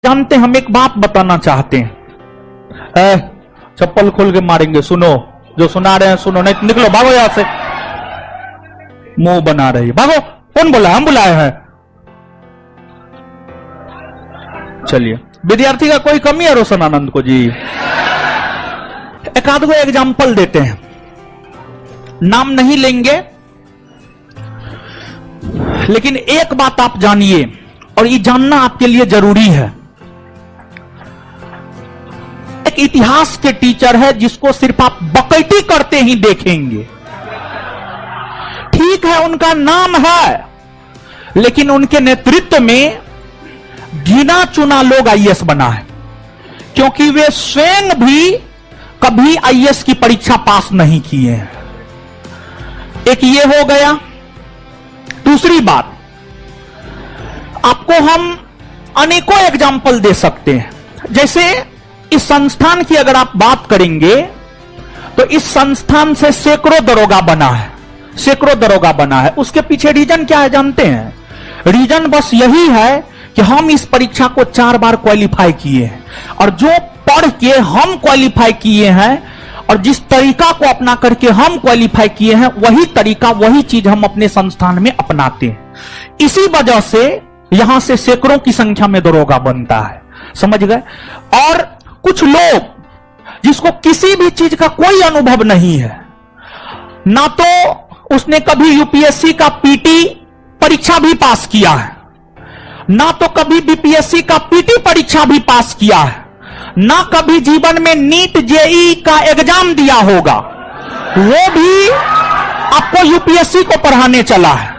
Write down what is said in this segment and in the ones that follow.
जानते, हम एक बात बताना चाहते हैं। चप्पल खोल के मारेंगे, सुनो, जो सुना रहे हैं सुनो, नहीं निकलो, भागो यहां से। मुंह बना रही, भागो। कौन बोला? हम बुलाए हैं। चलिए, विद्यार्थी का कोई कमी है रोशन आनंद को जी? एक आध को एग्जाम्पल देते हैं, नाम नहीं लेंगे, लेकिन एक बात आप जानिए, और ये जानना आपके लिए जरूरी है। एक इतिहास के टीचर है जिसको सिर्फ आप बकैती करते ही देखेंगे। ठीक है, उनका नाम है, लेकिन उनके नेतृत्व में गिना चुना लोग आईएएस बना है, क्योंकि वे स्वयं भी कभी आईएएस की परीक्षा पास नहीं किए हैं। एक ये हो गया। दूसरी बात, आपको हम अनेकों एग्जाम्पल दे सकते हैं। जैसे इस संस्थान की अगर आप बात करेंगे तो इस संस्थान से सैकड़ों दरोगा बना है, सैकड़ों दरोगा बना है। उसके पीछे रीजन क्या है जानते हैं? रीजन बस यही है कि हम इस परीक्षा को 4 बार क्वालिफाई किए हैं, और जो पढ़ के हम क्वालिफाई किए हैं और जिस तरीका को अपना करके हम क्वालिफाई किए हैं, वही तरीका, वही चीज हम अपने संस्थान में अपनाते हैं। इसी वजह से यहां से सैकड़ों की संख्या में दरोगा बनता है, समझ गए? और कुछ लोग जिसको किसी भी चीज का कोई अनुभव नहीं है, ना तो उसने कभी यूपीएससी का पीटी परीक्षा भी पास किया है, ना तो कभी बीपीएससी का पीटी परीक्षा भी पास किया है, ना कभी जीवन में नीट जेई का एग्जाम दिया होगा, वो भी आपको यूपीएससी को पढ़ाने चला है,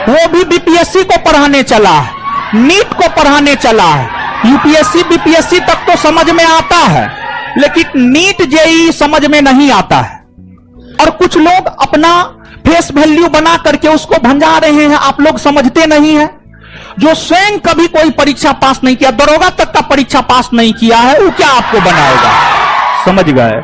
वो भी बीपीएससी को पढ़ाने चला है, नीट को पढ़ाने चला है। यूपीएससी बीपीएससी तक तो समझ में आता है, लेकिन नीट जेई समझ में नहीं आता है। और कुछ लोग अपना फेस वैल्यू बना करके उसको भंजा रहे हैं, आप लोग समझते नहीं है। जो स्वयं कभी कोई परीक्षा पास नहीं किया, दरोगा तक का परीक्षा पास नहीं किया है, वो क्या आपको बनाएगा? समझ गए?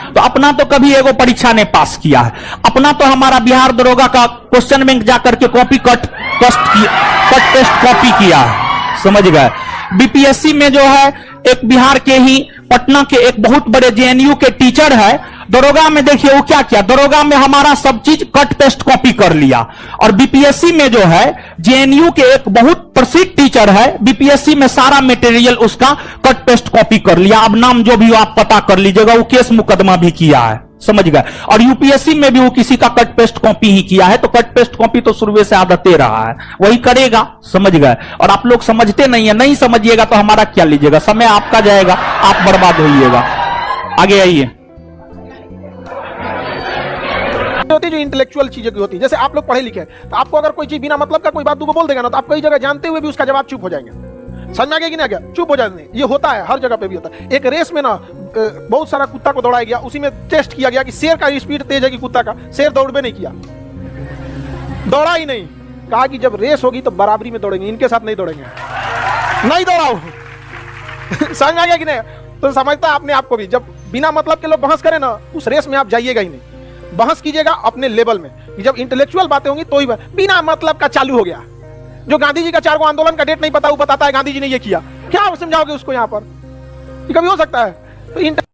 तो अपना तो कभी एगो परीक्षा ने पास किया है, अपना तो हमारा बिहार दरोगा का क्वेश्चन बैंक जाकर के कॉपी कट टेस्ट कॉपी किया है, समझ गए? बीपीएससी में जो है एक बिहार के ही पटना के एक बहुत बड़े जेएनयू के टीचर है, दरोगा में देखिए वो क्या किया, दरोगा में हमारा सब चीज कट पेस्ट कॉपी कर लिया। और बीपीएससी में जो है जेएनयू के एक बहुत प्रसिद्ध टीचर है, बीपीएससी में सारा मटेरियल उसका कट पेस्ट कॉपी कर लिया। अब नाम जो भी आप पता कर लीजिएगा, वो केस मुकदमा भी किया है, समझ गए? और यूपीएससी में भी वो किसी का कट पेस्ट कॉपी ही किया है, तो कट पेस्ट कॉपी तो शुरू से आदत रहा है, वही करेगा, समझ गए? और आप लोग समझते नहीं है, नहीं समझिएगा तो हमारा क्या लीजिएगा, समय आपका जाएगा, आप बर्बाद होइएगा। आगे आइए। होती है जो इंटेलेक्चुअल चीजें की होती है, जैसे आप लोग पढ़े लिखे हैं, तो आपको अगर कोई चीज बिना मतलब का कोई बात दूगो बोल देगा ना, तो आप कई जगह जानते हुए भी उसका जवाब चुप हो जाएंगे। समझ में आ गया कि नहीं आ गया? चुप हो जाते हैं, ये होता है, हर जगह पे भी होता है। एक रेस में ना बहुत सारा कुत्ता को दौड़ाया गया, उसी में टेस्ट किया गया कि शेर का स्पीड तेज है कि कुत्ता का। शेर दौड़बे नहीं किया, दौड़ा ही नहीं, कहा कि जब रेस होगी तो बराबरी में दौड़ेंगे, इनके साथ नहीं दौड़ेंगे, नहीं दौड़ाओ। समझ में आ गया कि नहीं? तो समझता आपने आपको भी, जब बिना मतलब के लोग बहस करें ना, उस रेस में आप जाइएगा ही नहीं। बहस कीजिएगा अपने लेवल में, जब इंटेलेक्चुअल बातें होंगी तो ही। बिना मतलब का चालू हो गया, जो गांधी जी का 4 आंदोलन का डेट नहीं पता, वो बताता है गांधी जी ने ये किया, क्या आप समझाओगे उसको? यहाँ पर कभी हो सकता है? तो